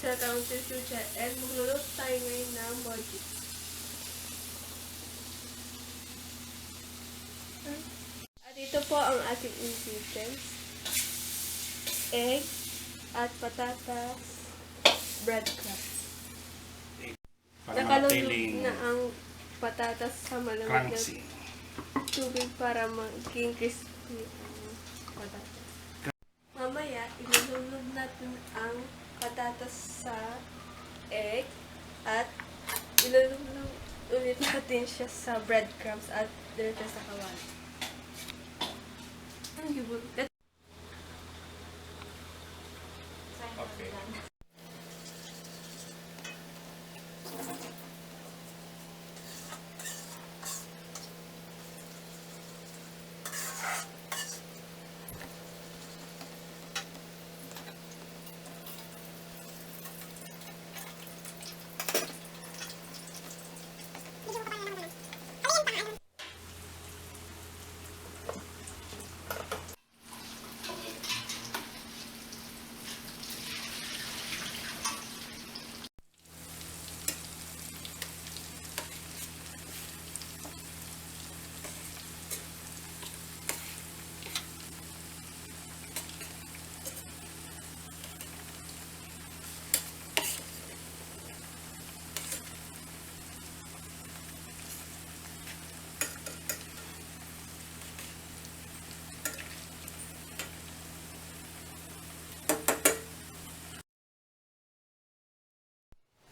Welcome to Chucha and magluluto tayo ngayon ng mochi. At ito po ang ating ingredients. Egg at patatas, breadcrumbs. Nakalulog na ang patatas sa malamig na tubig para maging crispy ang patatas. Mamaya, ilulog natin ang patatas sa egg at ilulog ulit natin siya sa breadcrumbs at dito sa kawali. Ang gibot. Okay.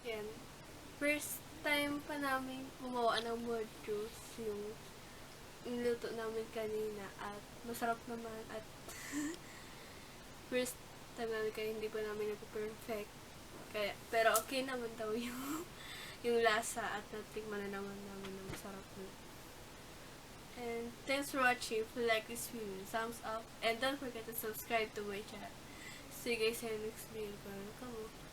Yan. First time pa namin gumawa ng mochi juice yung niluto namin kanina at masarap naman at first time namin kaya hindi pa namin nag-perfect. Kaya, pero okay naman daw yung lasa at natikman na naman namin na masarap na. And thanks for watching. If you like this video, thumbs up and don't forget to subscribe to my channel. See you guys in the next video. Bye.